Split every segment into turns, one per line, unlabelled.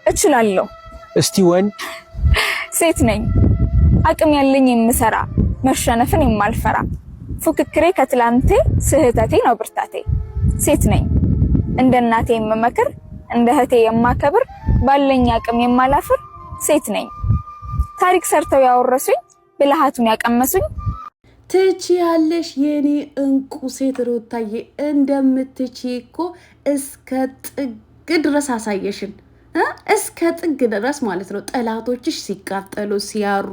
እችላለሁ።
እስቲ ወንድ
ሴት ነኝ አቅም ያለኝ የምሰራ መሸነፍን የማልፈራ ፉክክሬ ከትላንቴ ስህተቴ ነው ብርታቴ ሴት ነኝ እንደ እናቴ የምመክር እንደ እህቴ የማከብር ባለኝ አቅም የማላፍር ሴት ነኝ ታሪክ ሰርተው ያወረሱኝ ብልሃቱን ያቀመሱኝ
ትችያለሽ የኔ እንቁ ሴት ሩታዬ እንደምትችይ እኮ እስከ ጥግ ድረስ አሳየሽን እስከ ጥግ ድረስ ማለት ነው። ጠላቶችሽ ሲቃጠሉ ሲያሩ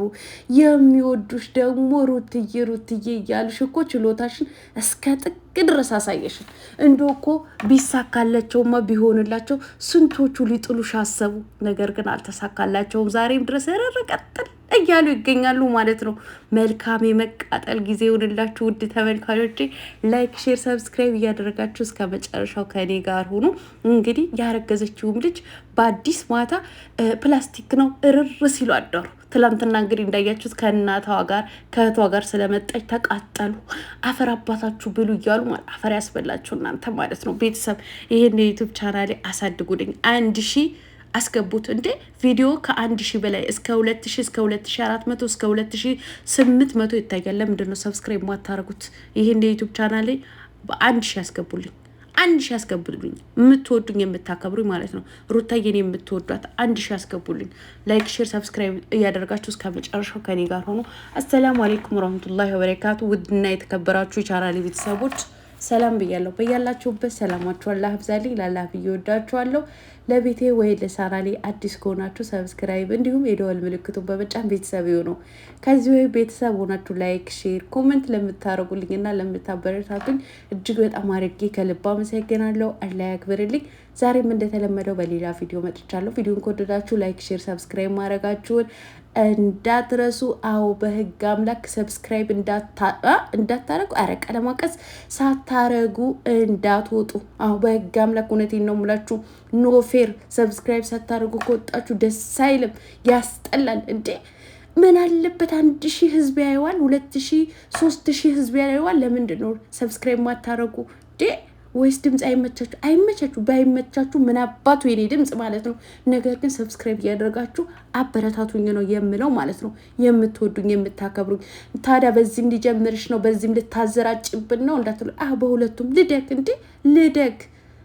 የሚወዱሽ ደግሞ ሩትዬ ሩትዬ እያሉሽ እኮ ችሎታሽን እስከ ጥግ ድረስ አሳየሽን። እንደኮ ቢሳካላቸውማ ቢሆንላቸው ስንቶቹ ሊጥሉሽ አሰቡ። ነገር ግን አልተሳካላቸውም። ዛሬም ድረስ ረረቀጥል እያሉ ይገኛሉ ማለት ነው። መልካም የመቃጠል ጊዜ ይሁንላችሁ ውድ ተመልካቾቼ። ላይክ፣ ሼር፣ ሰብስክራይብ እያደረጋችሁ እስከ መጨረሻው ከኔ ጋር ሆኑ። እንግዲህ ያረገዘችውም ልጅ በአዲስ ማታ ፕላስቲክ ነው እርር ሲሉ አደሩ። ትላንትና እንግዲህ እንዳያችሁት ከእህቷ ጋር ስለመጣች ተቃጠሉ። አፈር አባታችሁ ብሉ እያሉ አፈር ያስበላችሁ እናንተ ማለት ነው። ቤተሰብ ይሄን የዩቲዩብ ቻናሌ አሳድጉልኝ 1000 አስገቡት እንዴ ቪዲዮ ከ1000 በላይ እስከ 2000 እስከ 2400 እስከ 2800 ይታያል። ለምንድን ነው ሰብስክራይብ ማታረጉት? ይሄን የዩቲዩብ ቻናሌ በ1000 ያስገቡልኝ። 1000 ያስገቡልኝ የምትወዱኝ የምታከብሩኝ ማለት ነው። ሩታዬን የምትወዷት 1000 ያስገቡልኝ። ላይክ ሼር ሰብስክራይብ እያደረጋችሁ እስከ መጨረሻው ከኔ ጋር ሆኖ አሰላሙ አለይኩም ወራህመቱላሂ ወበረካቱ። ውድና የተከበራችሁ የቻናሌ ቤተሰቦች ሰላም ብያለሁ። በያላችሁበት ሰላማችሁ አላህ ይብዛልኝ። ላላህ ብዬ ወዳችኋለሁ። ለቤቴ ወይ ለቻናሌ አዲስ ከሆናችሁ ሰብስክራይብ እንዲሁም የደወል ምልክቱን በመጫን ቤተሰብ ይሁኑ። ከዚህ ወይ ቤተሰብ ሆናችሁ ላይክ፣ ሼር፣ ኮሜንት ለምታረጉልኝና ለምታበረታቱኝ እጅግ በጣም አድርጌ ከልብ አመሰግናለሁ። አላህ ያክብርልኝ። ዛሬም እንደተለመደው በሌላ ቪዲዮ መጥቻለሁ። ቪዲዮን ከወደዳችሁ ላይክ፣ ሼር፣ ሰብስክራይብ ማድረጋችሁን እንዳትረሱ። አዎ በህግ አምላክ ሰብስክራይብ እንዳታረጉ ቀለማቀስ ሳታረጉ እንዳትወጡ። አዎ በህግ አምላክ እውነቴን ነው የምላችሁ። ኖፌር ሰብስክራይብ ሳታረጉ ከወጣችሁ ደስ አይልም፣ ያስጠላል። እንዴ ምን አለበት 1000 ህዝብ ያየዋል፣ 2000 3000 ህዝብ ያየዋል። ለምንድን ነው ሰብስክራይብ ማታረጉ? ወይስ ድምጽ አይመቻችሁ? አይመቻችሁ። ባይመቻችሁ ምን አባቱ የኔ ድምጽ ማለት ነው። ነገር ግን ሰብስክራይብ እያደረጋችሁ አበረታቱኝ ነው የምለው ማለት ነው። የምትወዱኝ የምታከብሩኝ። ታዲያ በዚህም ሊጀምርሽ ነው በዚህም ልታዘራጭብን ነው እንዳትሉ። በሁለቱም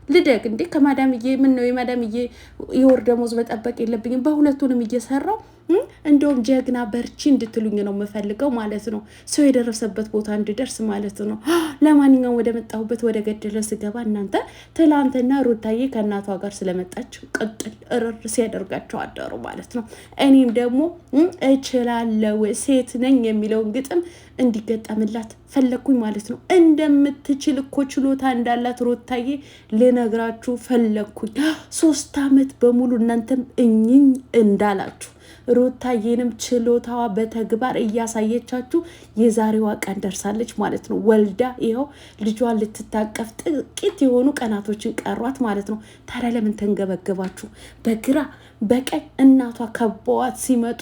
ልደግ እንዴ ከማዳምዬ ምን ነው የማዳምዬ የወር ደሞዝ መጠበቅ የለብኝም። በሁለቱንም እየሰራው እንደውም ጀግና በርቺ እንድትሉኝ ነው የምፈልገው ማለት ነው። ሰው የደረሰበት ቦታ እንድደርስ ማለት ነው። ለማንኛውም ወደ መጣሁበት ወደ ገደለ ስገባ እናንተ ትላንትና ሩታዬ ከእናቷ ጋር ስለመጣች ቅጥል እርር ሲያደርጋቸው አደሩ ማለት ነው። እኔም ደግሞ እችላለሁ ሴት ነኝ የሚለውን ግጥም እንዲገጠምላት ፈለግኩኝ ማለት ነው። እንደምትችል እኮ ችሎታ እንዳላት ሩታዬ ልነግራችሁ ፈለግኩኝ። 3 ዓመት በሙሉ እናንተም እኝኝ እንዳላችሁ ሩታዬንም ችሎታዋ በተግባር እያሳየቻችሁ የዛሬዋ ቀን ደርሳለች ማለት ነው። ወልዳ ይኸው ልጇን ልትታቀፍ ጥቂት የሆኑ ቀናቶችን ቀሯት ማለት ነው። ታዲያ ለምን ተንገበገባችሁ? በግራ በቀኝ እናቷ ከበዋት ሲመጡ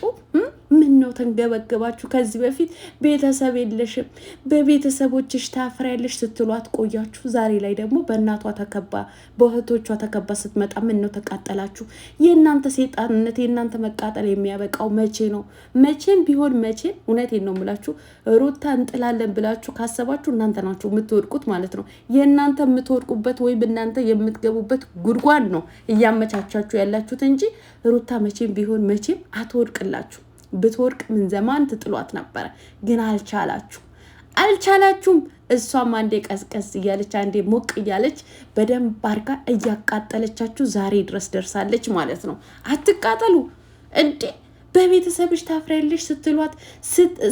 ምን ነው ተንገበገባችሁ? ከዚህ በፊት ቤተሰብ የለሽም በቤተሰቦችሽ ታፍሪያለሽ ስትሏት ቆያችሁ። ዛሬ ላይ ደግሞ በእናቷ ተከባ በእህቶቿ ተከባ ስትመጣ ምን ነው ተቃጠላችሁ? የእናንተ ሴጣንነት የእናንተ መቃጠል የሚያበቃው መቼ ነው? መቼም ቢሆን መቼም እውነቴን ነው የምላችሁ ሩታ እንጥላለን ብላችሁ ካሰባችሁ እናንተ ናችሁ የምትወድቁት ማለት ነው። የእናንተ የምትወድቁበት ወይም እናንተ የምትገቡበት ጉድጓድ ነው እያመቻቻችሁ ያላችሁት እንጂ ሩታ መቼም ቢሆን መቼም አትወድቅላችሁ። ብትወርቅ ምን ዘማን ትጥሏት ነበረ። ግን አልቻላችሁም። እሷም አንዴ ቀዝቀዝ እያለች አንዴ ሞቅ እያለች በደንብ አርጋ እያቃጠለቻችሁ ዛሬ ድረስ ደርሳለች ማለት ነው። አትቃጠሉ እንዴ! በቤተሰብሽ ታፍሪያለሽ ስትሏት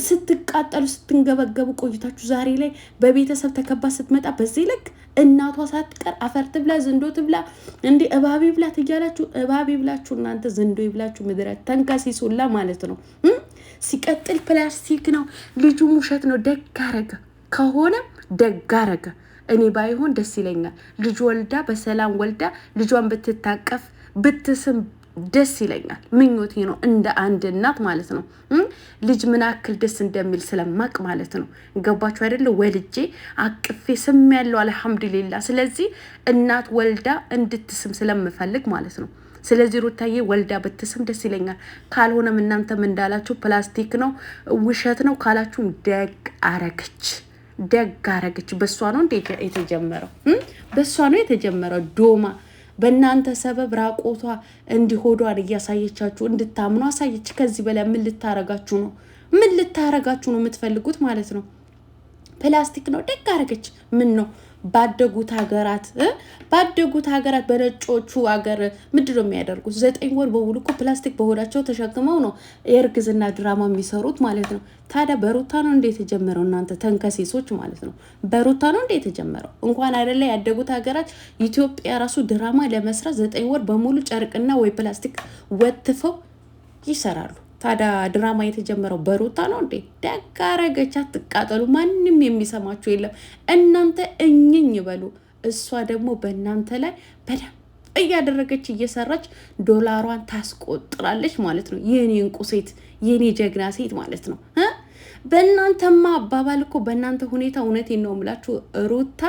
ስትቃጠሉ ስትንገበገቡ ቆይታችሁ ዛሬ ላይ በቤተሰብ ተከባ ስትመጣ በዚህ ልክ እናቷ ሳትቀር አፈር ትብላ ዝንዶ ትብላ እንዴ እባብ ይብላት እያላችሁ እባብ ይብላችሁ እናንተ ዝንዶ ይብላችሁ ምድረት ተንከሲሱላ ማለት ነው። ሲቀጥል ፕላስቲክ ነው ልጁ ውሸት ነው። ደጋረገ ከሆነ ደጋረገ። እኔ ባይሆን ደስ ይለኛል። ልጅ ወልዳ በሰላም ወልዳ ልጇን ብትታቀፍ ብትስም ደስ ይለኛል። ምኞቴ ነው እንደ አንድ እናት ማለት ነው። ልጅ ምን አክል ደስ እንደሚል ስለማቅ ማለት ነው። ገባችሁ አይደለ? ወልጄ አቅፌ ስም ያለው አልሐምዱሊላህ። ስለዚህ እናት ወልዳ እንድትስም ስለምፈልግ ማለት ነው። ስለዚህ ሩታዬ ወልዳ ብትስም ደስ ይለኛል። ካልሆነም እናንተም እንዳላችሁ ፕላስቲክ ነው ውሸት ነው ካላችሁ ደግ አረገች። በሷ ነው እንዴ የተጀመረው? በሷ ነው የተጀመረው ዶማ በእናንተ ሰበብ ራቆቷ እንዲሆዷን እያሳየቻችሁ እንድታምኑ አሳየች። ከዚህ በላይ ምን ልታረጋችሁ ነው? ምን ልታረጋችሁ ነው የምትፈልጉት ማለት ነው? ፕላስቲክ ነው ደግ አረገች። ምን ነው ባደጉት ሀገራት በነጮቹ ሀገር ምንድን ነው የሚያደርጉት? 9 ወር በሙሉ እኮ ፕላስቲክ በሆዳቸው ተሸክመው ነው የእርግዝና ድራማ የሚሰሩት ማለት ነው። ታዲያ በሩታ ነው እንደ የተጀመረው? እናንተ ተንከሴሶች ማለት ነው። በሩታ ነው እንደ የተጀመረው? እንኳን አይደለ ያደጉት ሀገራት ኢትዮጵያ ራሱ ድራማ ለመስራት 9 ወር በሙሉ ጨርቅና ወይ ፕላስቲክ ወትፈው ይሰራሉ። ታዲያ ድራማ የተጀመረው በሩታ ነው እንዴ? ደግ አረገች። አትቃጠሉ። ማንም የሚሰማችሁ የለም። እናንተ እኝኝ ይበሉ። እሷ ደግሞ በእናንተ ላይ በደንብ እያደረገች እየሰራች ዶላሯን ታስቆጥራለች ማለት ነው። የኔ እንቁ ሴት፣ የኔ ጀግና ሴት ማለት ነው። በእናንተማ አባባል እኮ በእናንተ ሁኔታ እውነቴን ነው የምላችሁ ሩታ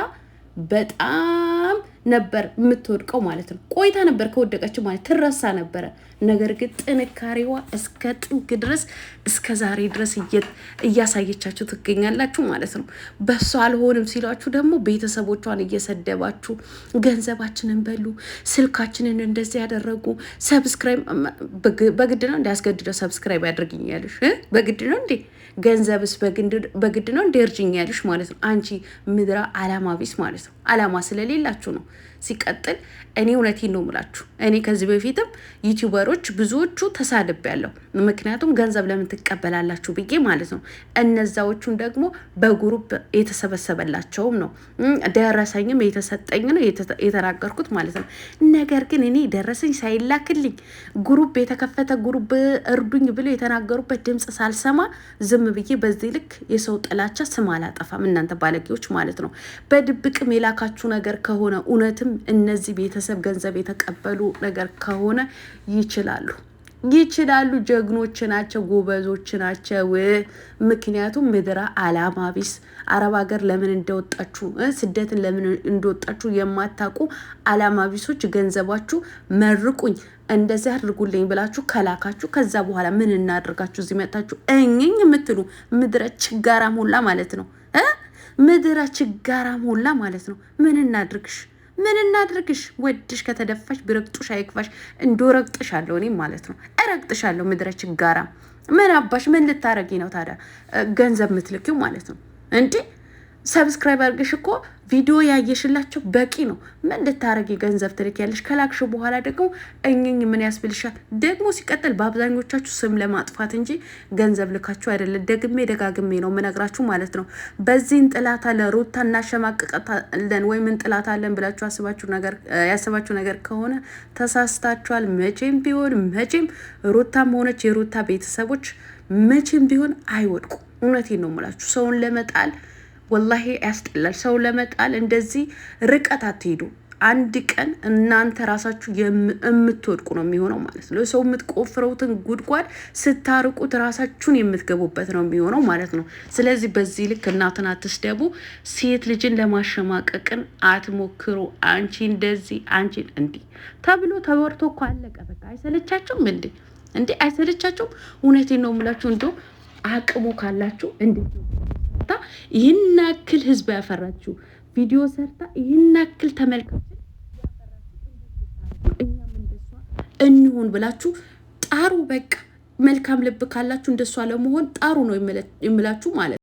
በጣም ነበር የምትወድቀው ማለት ነው። ቆይታ ነበር ከወደቀች ማለት ትረሳ ነበረ። ነገር ግን ጥንካሬዋ እስከ ጥግ ድረስ እስከ ዛሬ ድረስ እያሳየቻችሁ ትገኛላችሁ ማለት ነው። በሷ አልሆንም ሲሏችሁ ደግሞ ቤተሰቦቿን እየሰደባችሁ ገንዘባችንን በሉ፣ ስልካችንን እንደዚህ ያደረጉ፣ ሰብስክራይብ በግድ ነው እንደ ያስገድደው ሰብስክራይብ ያደርግኛለሽ? በግድ ነው እንዴ? ገንዘብስ በግድ ነው እንደ እርጅኛለሽ ማለት ነው። አንቺ ምድራ አላማ ቢስ ማለት ነው። አላማ ስለሌላችሁ ነው። ሲቀጥል እኔ እውነቴን ነው የምላችሁ። እኔ ከዚህ በፊትም ዩቲዩበሮች ብዙዎቹ ተሳድቤያለሁ። ምክንያቱም ገንዘብ ለምን ትቀበላላችሁ ብዬ ማለት ነው። እነዛዎቹን ደግሞ በግሩፕ የተሰበሰበላቸውም ነው ደረሰኝም የተሰጠኝ ነው የተናገርኩት ማለት ነው። ነገር ግን እኔ ደረሰኝ ሳይላክልኝ ግሩፕ የተከፈተ ግሩፕ እርዱኝ ብሎ የተናገሩበት ድምፅ ሳልሰማ ዝም ብዬ በዚህ ልክ የሰው ጥላቻ ስም አላጠፋም። እናንተ ባለጌዎች ማለት ነው። በድብቅም የላካችሁ ነገር ከሆነ እውነትም እነዚህ ቤተሰብ ገንዘብ የተቀበሉ ነገር ከሆነ ይችላሉ። ጀግኖች ናቸው፣ ጎበዞች ናቸው። ምክንያቱም ምድረ አላማ ቢስ አረብ ሀገር ለምን እንደወጣችሁ ስደትን ለምን እንደወጣችሁ የማታውቁ አላማ ቢሶች ገንዘባችሁ መርቁኝ እንደዚህ አድርጉልኝ ብላችሁ ከላካችሁ ከዛ በኋላ ምን እናድርጋችሁ እዚህ መጣችሁ እኝኝ የምትሉ ምድረ ችጋራ ሞላ ማለት ነው። ምድረ ችጋራ ሞላ ማለት ነው። ምን እናድርግሽ? ወድሽ ከተደፋሽ ብረግጡሽ አይክፋሽ። እንዶ ረግጥሻለሁ እኔም ማለት ነው። እረግጥሻለሁ። ምድረ ችጋራ ምን አባሽ ምን ልታረጊ ነው ታዲያ ገንዘብ ምትልኪው ማለት ነው እንዴ? ሰብስክራይብ አድርገሽ እኮ ቪዲዮ ያየሽላቸው በቂ ነው። ምን ልታረጊ ገንዘብ ትልክ ያለሽ? ከላክሽ በኋላ ደግሞ እኝኝ ምን ያስብልሻል? ደግሞ ሲቀጥል በአብዛኞቻችሁ ስም ለማጥፋት እንጂ ገንዘብ ልካችሁ አይደለም። ደጋግሜ ነው ምነግራችሁ ማለት ነው። በዚህ እንጥላታለን ሩታ እናሸማቅቃታለን ወይም እንጥላታለን ብላችሁ ያስባችሁ ነገር ከሆነ ተሳስታችኋል። መቼም ቢሆን ሩታም ሆነች የሩታ ቤተሰቦች መቼም ቢሆን አይወድቁ። እውነቴን ነው የምላችሁ። ሰውን ለመጣል ወላሂ ያስጠላል። ሰው ለመጣል እንደዚህ ርቀት አትሄዱ። አንድ ቀን እናንተ ራሳችሁ የምትወድቁ ነው የሚሆነው ማለት ነው። ሰው የምትቆፍረውትን ጉድጓድ ስታርቁት ራሳችሁን የምትገቡበት ነው የሚሆነው ማለት ነው። ስለዚህ በዚህ ልክ እናትን አትስደቡ። ሴት ልጅን ለማሸማቀቅን አትሞክሩ። አንቺ እንደዚህ አንቺ እንዲህ ተብሎ ተወርቶ እኮ አለቀ በቃ። አይሰለቻችሁም እንዴ? አይሰለቻችሁም? እውነቴን ነው የምላችሁ። እንዶ አቅሙ ካላችሁ እንዴት ነው ይህን ያክል ህዝብ ያፈራችሁ ቪዲዮ ሰርታ ይህን ያክል ተመልካች እኛም እንደሷ እንሆን ብላችሁ ጣሩ። በቃ መልካም ልብ ካላችሁ እንደሷ ለመሆን ጣሩ ነው የምላችሁ ማለት ነው።